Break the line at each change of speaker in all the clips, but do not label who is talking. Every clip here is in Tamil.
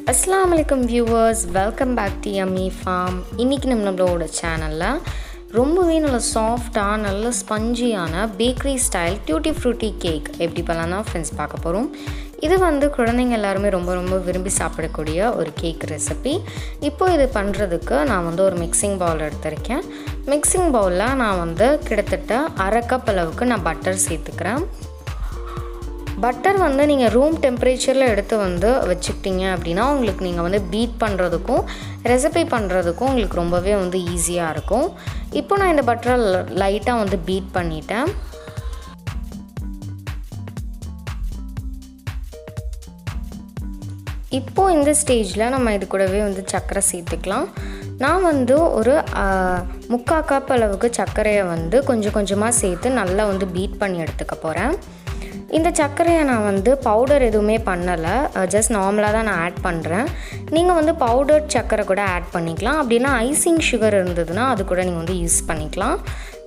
Assalamu alaikum viewers, welcome back to Yummy Farm. இன்னைக்கு நம்மளோட சேனல்ல ரொம்பவே நல்ல சாஃப்ட்டாக நல்ல ஸ்பஞ்சியான bakery style tutti frutti cake எப்படி பண்ணலாம் தான் ஃப்ரெண்ட்ஸ் பார்க்க போகிறோம். இது குழந்தைங்க எல்லாருமே ரொம்ப விரும்பி சாப்பிடக்கூடிய ஒரு கேக் ரெசிபி. இப்போ இது பண்ணுறதுக்கு நான் ஒரு மிக்சிங் பவுல் எடுத்திருக்கேன். மிக்சிங் பவுலில் நான் கிட்டத்தட்ட அரை கப் அளவுக்கு நான் பட்டர் சேர்த்துக்கிறேன். பட்டர் நீங்கள் ரூம் டெம்பரேச்சரில் எடுத்து வச்சுக்கிட்டீங்க அப்படின்னா உங்களுக்கு நீங்கள் பீட் பண்ணுறதுக்கும் ரெசிபி பண்ணுறதுக்கும் உங்களுக்கு ரொம்பவே ஈஸியாக இருக்கும். இப்போ நான் இந்த பட்டரை லைட்டாக பீட் பண்ணிட்டேன். இப்போது இந்த ஸ்டேஜில் நம்ம இது கூடவே சர்க்கரை சேர்த்துக்கலாம். நான் ஒரு 3/4 கப் அளவுக்கு சர்க்கரையை கொஞ்சம் கொஞ்சமாக சேர்த்து நல்லா பீட் பண்ணி எடுத்துக்க போகிறேன். இந்த சர்க்கரையை நான் பவுடர் எதுவுமே பண்ணலை, ஜஸ்ட் நார்மலாக தான் நான் ஆட் பண்ணுறேன். நீங்கள் பவுடர் சர்க்கரை கூட ஆட் பண்ணிக்கலாம். அப்படின்னா ஐசிங் சுகர் இருந்ததுன்னா அது கூட நீங்கள் யூஸ் பண்ணிக்கலாம்.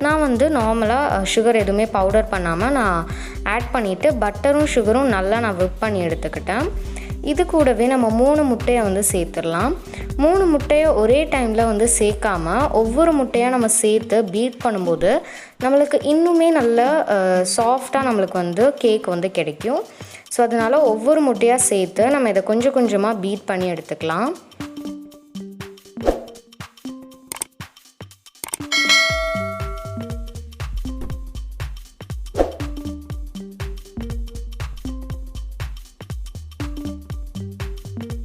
நான் நார்மலாக சுகர் எதுவுமே பவுடர் பண்ணாமல் நான் ஆட் பண்ணிவிட்டு பட்டரும் சுகரும் நல்லா நான் விப் பண்ணி எடுத்துக்கிட்டேன். இது கூடவே நம்ம 3 முட்டையை சேர்த்துடலாம். 3 முட்டையை ஒரே டைமில் சேர்க்காமல் ஒவ்வொரு முட்டையாக நம்ம சேர்த்து பீட் பண்ணும்போது நம்மளுக்கு இன்னுமே நல்ல சாஃப்டாக நம்மளுக்கு கேக் கிடைக்கும். ஸோ அதனால் ஒவ்வொரு முட்டையாக சேர்த்து நம்ம இதை கொஞ்சம் கொஞ்சமாக பீட் பண்ணி எடுத்துக்கலாம்.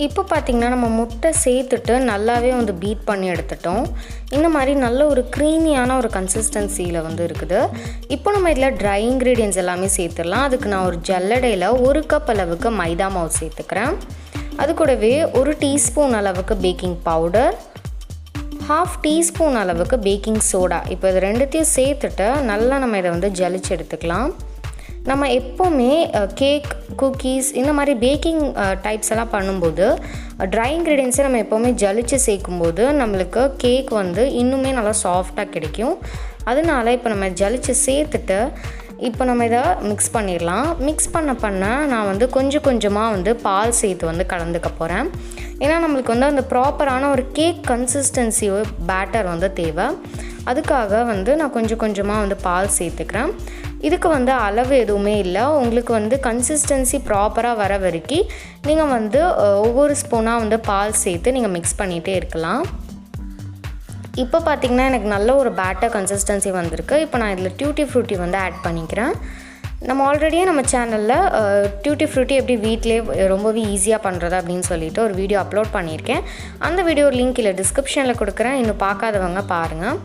இப்போ பார்த்திங்கன்னா நம்ம முட்டை சேர்த்துட்டு நல்லாவே பீட் பண்ணி எடுத்துட்டோம். இந்த மாதிரி நல்ல ஒரு க்ரீமியான ஒரு கன்சிஸ்டன்சியில் இருக்குது. இப்போ நம்ம இதில் ட்ரை இன்க்ரீடியன்ட்ஸ் எல்லாமே சேர்த்துடலாம். அதுக்கு நான் ஒரு ஜல்லடையில் 1 கப் அளவுக்கு மைதா மாவு சேர்த்துக்கிறேன். அது கூடவே 1 டீஸ்பூன் அளவுக்கு பேக்கிங் பவுடர், 1/2 டீஸ்பூன் அளவுக்கு பேக்கிங் சோடா. இப்போ இது ரெண்டுத்தையும் சேர்த்துட்டு நல்லா நம்ம இதை ஜலிச்சு எடுத்துக்கலாம். நம்ம எப்போவுமே கேக், குக்கீஸ் இந்த மாதிரி பேக்கிங் டைப்ஸ் எல்லாம் பண்ணும்போது ட்ரை இன்க்ரீடியன்ஸை நம்ம எப்போவுமே ஜலிச்சு சேர்க்கும்போது நம்மளுக்கு கேக் இன்னுமே நல்லா சாஃப்டாக கிடைக்கும். அதனால இப்போ நம்ம ஜலிச்சு சேர்த்துட்டு இப்போ நம்ம இதை மிக்ஸ் பண்ணிடலாம். மிக்ஸ் பண்ண நான் கொஞ்சம் கொஞ்சமாக பால் சேர்த்து கலந்துக்க போகிறேன். ஏன்னா நம்மளுக்கு அந்த ப்ராப்பரான ஒரு கேக் கன்சிஸ்டன்சி பேட்டர் தேவை. அதுக்காக நான் கொஞ்சம் கொஞ்சமாக பால் சேர்த்துக்கிறேன். இதுக்கு அளவு எதுவுமே இல்லை. உங்களுக்கு கன்சிஸ்டன்சி ப்ராப்பராக வர வரைக்கும் நீங்கள் ஒவ்வொரு ஸ்பூனாக பால் சேர்த்து நீங்கள் மிக்ஸ் பண்ணிகிட்டே இருக்கலாம். இப்போ பார்த்திங்கன்னா எனக்கு நல்ல ஒரு பேட்டர் கன்சிஸ்டன்சி வந்திருக்கு. இப்போ நான் இதில் டியூட்டி ஃப்ரூட்டி ஆட் பண்ணிக்கிறேன். நம்ம ஆல்ரெடியே நம்ம சேனலில் டியூட்டி ஃப்ரூட்டி எப்படி வீட்டிலே ரொம்பவே ஈஸியாக பண்ணுறது அப்படின்னு சொல்லிட்டு ஒரு வீடியோ அப்லோட் பண்ணியிருக்கேன். அந்த வீடியோ லிங்க் இல்லை டிஸ்கிரிப்ஷனில் கொடுக்குறேன், இன்னும் பார்க்காதவங்க பாருங்கள்.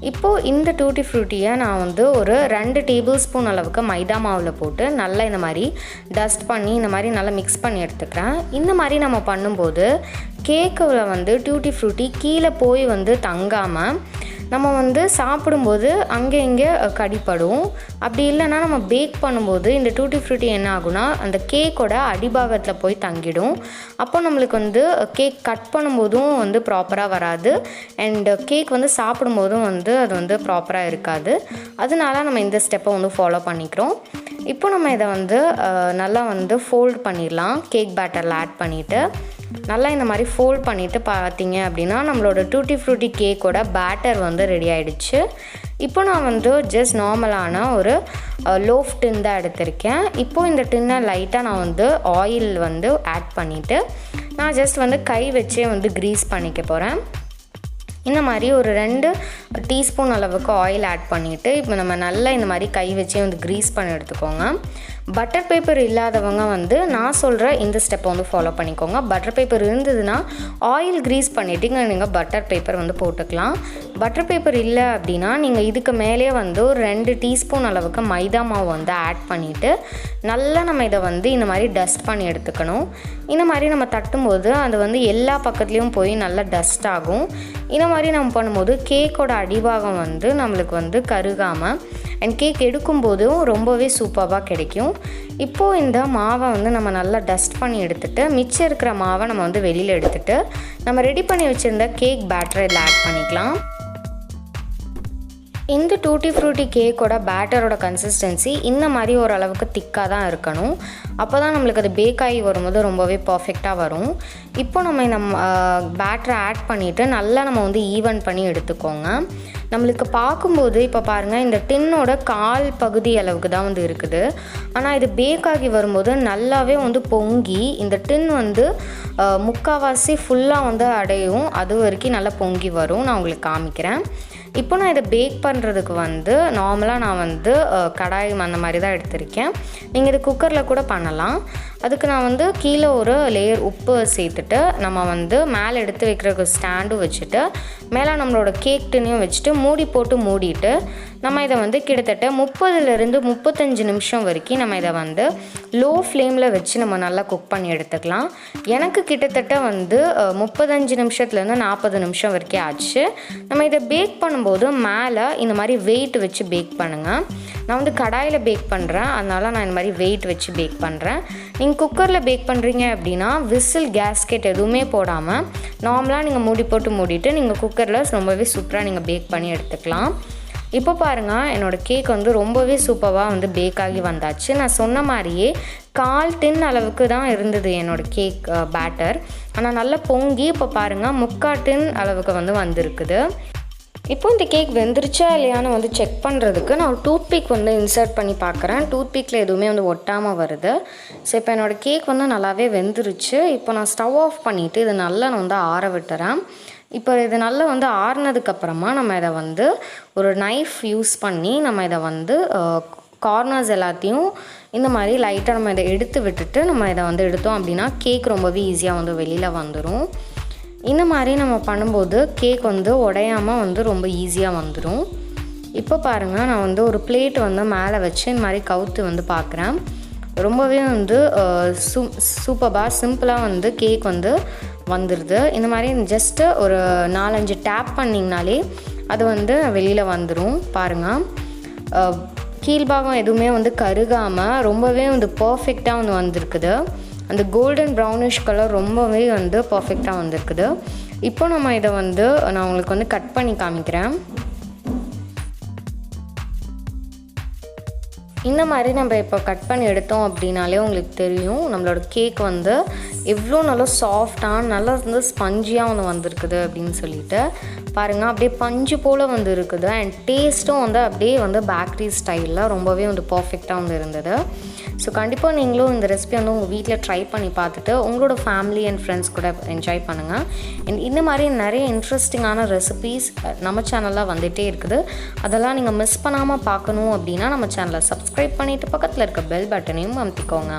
இப்போது இந்த டியூட்டி ஃப்ரூட்டியை நான் ஒரு 2 டேபிள் ஸ்பூன் அளவுக்கு மைதா மாவில் போட்டு நல்லா இந்த மாதிரி டஸ்ட் பண்ணி இந்த மாதிரி நல்லா மிக்ஸ் பண்ணி எடுத்துக்கிறேன். இந்த மாதிரி நம்ம பண்ணும்போது கேக்கில் டியூட்டி ஃப்ரூட்டி கீழே போய் தங்காமல் நம்ம சாப்பிடும்போது அங்கே இங்கே கடிப்படும். அப்படி இல்லைன்னா நம்ம பேக் பண்ணும்போது இந்த டியூட்டி ஃப்ரூட்டி என்ன ஆகுனா அந்த கேக்கோட அடிபாகத்தில் போய் தங்கிடும். அப்போ நம்மளுக்கு கேக் கட் பண்ணும்போதும் ப்ராப்பராக வராது. அண்ட் கேக் சாப்பிடும்போதும் அது ப்ராப்பராக இருக்காது. அதனால நம்ம இந்த ஸ்டெப்பை ஃபாலோ பண்ணிக்கிறோம். இப்போ நம்ம இதை நல்லா ஃபோல்ட் பண்ணிடலாம். கேக் பேட்டரில் ஆட் பண்ணிவிட்டு நல்லா இந்த மாதிரி ஃபோல்ட் பண்ணிவிட்டு பார்த்தீங்க அப்படின்னா நம்மளோட டியூட்டி ஃப்ரூட்டி கேக்கோட பேட்டர் ரெடி ஆகிடுச்சு. இப்போ நான் ஜஸ்ட் நார்மலான ஒரு லோஃப் டின் தான் எடுத்திருக்கேன். இப்போது இந்த டின்னை லைட்டாக நான் ஆயில் ஆட் பண்ணிவிட்டு நான் ஜஸ்ட் கை வச்சே க்ரீஸ் பண்ணிக்க போகிறேன். இந்த மாதிரி ஒரு 2 டீஸ்பூன் அளவுக்கு ஆயில் ஆட் பண்ணிவிட்டு இப்போ நம்ம நல்லா இந்த மாதிரி கை வச்சே க்ரீஸ் பண்ணி எடுத்துக்கோங்க. பட்டர் பேப்பர் இல்லாதவங்க நான் சொல்கிற இந்த ஸ்டெப்பை ஃபாலோ பண்ணிக்கோங்க. பட்டர் பேப்பர் இருந்ததுன்னா ஆயில் க்ரீஸ் பண்ணிவிட்டு நீங்கள் பட்டர் பேப்பர் போட்டுக்கலாம். பட்டர் பேப்பர் இல்லை அப்படின்னா நீங்கள் இதுக்கு மேலே ஒரு 2 டீஸ்பூன் அளவுக்கு மைதா மாவு ஆட் பண்ணிவிட்டு நல்லா நம்ம இதை இந்த மாதிரி டஸ்ட் பண்ணி எடுத்துக்கணும். இந்த மாதிரி நம்ம தட்டும்போது அது எல்லா பக்கத்துலேயும் போய் நல்லா டஸ்ட் ஆகும். இந்த மாதிரி நம்ம பண்ணும்போது கேக்கோட அடிபாகம் நம்மளுக்கு கருகாமல் அண்ட் கேக் எடுக்கும்போதும் ரொம்பவே சூப்பராக கிடைக்கும். இப்போது இந்த மாவை நம்ம நல்லா டஸ்ட் பண்ணி எடுத்துகிட்டு மிச்சம் இருக்கிற மாவை நம்ம வெளியில் எடுத்துகிட்டு நம்ம ரெடி பண்ணி வச்சுருந்த கேக் பேட்டரை இதில் ஆட் பண்ணிக்கலாம். இந்த டூட்டி ஃப்ரூட்டி கேக்கோட பேட்டரோட கன்சிஸ்டன்சி இந்த மாதிரி ஓரளவுக்கு திக்காக தான் இருக்கணும். அப்போ தான் நம்மளுக்கு அது பேக் ஆகி வரும்போது ரொம்பவே பர்ஃபெக்டாக வரும். இப்போ நம்ம இந்த பேட்டரை ஆட் பண்ணிவிட்டு நல்லா நம்ம வந்து ஈவன் பண்ணி எடுத்துக்கோங்க. நம்மளுக்கு பார்க்கும்போது இப்போ பாருங்கள், இந்த டின்னோட கால் பகுதி அளவுக்கு தான் வந்து இருக்குது. ஆனால் இது பேக் ஆகி வரும்போது நல்லாவே வந்து பொங்கி இந்த டின் வந்து முக்கால்வாசி ஃபுல்லாக வந்து அடையும். அது வரைக்கும் நல்லா பொங்கி வரும். நான் உங்களுக்கு காமிக்கிறேன். இப்போ நான் இதை பேக் பண்ணுறதுக்கு வந்து நார்மலாக நான் வந்து கடாய் அந்த மாதிரி தான் எடுத்திருக்கேன். நீங்கள் இது குக்கரில் கூட பண்ணலாம். அதுக்கு நான் வந்து கீழே ஒரு லேயர் உப்பு சேர்த்துட்டு நம்ம வந்து மேலே எடுத்து வைக்கிறதுக்கு ஸ்டாண்டும் வச்சுட்டு மேலே நம்மளோட கேக் டின்னையும் வச்சுட்டு மூடி போட்டு மூடிட்டு நம்ம இதை வந்து கிட்டத்தட்ட 30லேருந்து 35 நிமிஷம் வரைக்கும் நம்ம இதை வந்து லோ ஃப்ளேமில் வச்சு நம்ம நல்லா குக் பண்ணி எடுத்துக்கலாம். எனக்கு கிட்டத்தட்ட வந்து 35 நிமிஷத்துலேருந்து 40 நிமிஷம் வரைக்கும் ஆச்சு. நம்ம இதை பேக் பண்ணும்போது மேலே இந்த மாதிரி வெயிட் வச்சு பேக் பண்ணுங்கள். நான் வந்து கடாயில் பேக் பண்ணுறேன், அதனால் நான் இந்த மாதிரி வெயிட் வச்சு பேக் பண்ணுறேன். நீங்கள் குக்கரில் பேக் பண்ணுறீங்க அப்படின்னா விசில் கேஸ்கெட் எதுவுமே போடாமல் நார்மலாக நீங்கள் மூடி போட்டு மூடிட்டு நீங்கள் குக்கரில் ரொம்பவே சூப்பராக நீங்கள் பேக் பண்ணி எடுத்துக்கலாம். இப்போ பாருங்கள், என்னோடய கேக் வந்து ரொம்பவே சூப்பராக வந்து பேக் ஆகி வந்தாச்சு. நான் சொன்ன மாதிரியே 1/4 டின் அளவுக்கு தான் இருந்தது என்னோடய கேக் பேட்டர். ஆனால் நல்லா பொங்கி இப்போ பாருங்கள் 3/4 டின் அளவுக்கு வந்து வந்திருக்குது. இப்போ இந்த கேக் வெந்துருச்சா இல்லையான்னு வந்து செக் பண்ணுறதுக்கு நான் ஒரு டூத்பிக் வந்து இன்சர்ட் பண்ணி பார்க்குறேன். டூத்பிக்கில் எதுவுமே வந்து ஒட்டாமல் வருது. ஸோ இப்போ என்னோடய கேக் வந்து நல்லாவே வெந்துருச்சு. இப்போ நான் ஸ்டவ் ஆஃப் பண்ணிவிட்டு இதை நல்லா நான் வந்து ஆற விட்டுறேன். இப்போ இது நல்லா வந்து ஆறுனதுக்கப்புறமா நம்ம இதை வந்து ஒரு நைஃப் யூஸ் பண்ணி நம்ம இதை வந்து கார்னர்ஸ் எல்லாத்தையும் இந்த மாதிரி லைட்டாக நம்ம இதை எடுத்து விட்டுட்டு நம்ம இதை வந்து எடுத்தோம் அப்படின்னா கேக் ரொம்பவே ஈஸியாக வந்து வெளியில் வந்துடும். இந்த மாதிரி நம்ம பண்ணும்போது கேக் வந்து உடையாமல் வந்து ரொம்ப ஈஸியாக வந்துடும். இப்போ பாருங்கள், நான் வந்து ஒரு பிளேட் வந்து மேலே வச்சு இந்த மாதிரி கவுத்து வந்து பார்க்குறேன். ரொம்பவே வந்து சூப்பராக சிம்பிளாக வந்து கேக் வந்து வந்துடுது. இந்த மாதிரி ஜஸ்ட்டு ஒரு 4-5 டேப் பண்ணிங்கனாலே அது வந்து வெளியில் வந்துடும். பாருங்கள், கீழ்பாகம் எதுவுமே வந்து கருகாமல் ரொம்பவே வந்து பர்ஃபெக்டாக வந்து வந்திருக்குது. அந்த கோல்டன் ப்ரௌனிஷ் கலர் ரொம்பவே வந்து பர்ஃபெக்டாக வந்திருக்குது. இப்போ நம்ம இதை வந்து நான் உங்களுக்கு வந்து கட் பண்ணி காமிக்கிறேன். இந்த மாதிரி நம்ம இப்போ கட் பண்ணி எடுத்தோம் அப்படின்னாலே உங்களுக்கு தெரியும் நம்மளோட கேக் வந்து எவ்வளோ நல்லா சாஃப்டாக நல்லா வந்து ஸ்பஞ்சியாக வந்து வந்திருக்குது அப்படின்னு சொல்லிட்டு பாருங்கள். அப்படியே பஞ்சு போல் வந்து இருக்குது. அண்ட் டேஸ்ட்டும் வந்து அப்படியே வந்து பேக்கரி ஸ்டைலில் ரொம்பவே வந்து பர்ஃபெக்டாக வந்து இருந்தது. ஸோ கண்டிப்பாக நீங்களும் இந்த ரெசிபி வந்து உங்கள் வீட்டில் ட்ரை பண்ணி பார்த்துட்டு உங்களோட ஃபேமிலி அண்ட் ஃப்ரெண்ட்ஸ் கூட என்ஜாய் பண்ணுங்கள். அண்ட் இந்த மாதிரி நிறைய இன்ட்ரெஸ்டிங்கான ரெசிபீஸ் நம்ம சேனலில் வந்துகிட்டே இருக்குது. அதெல்லாம் நீங்கள் மிஸ் பண்ணாமல் பார்க்கணும் அப்படின்னா நம்ம சேனலை சப்ஸ்கிரைப் பண்ணிவிட்டு பக்கத்தில் இருக்க பெல் பட்டனையும் அமுத்திக்கோங்க.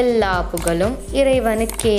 எல்லா புகழும் இறைவனுக்கே.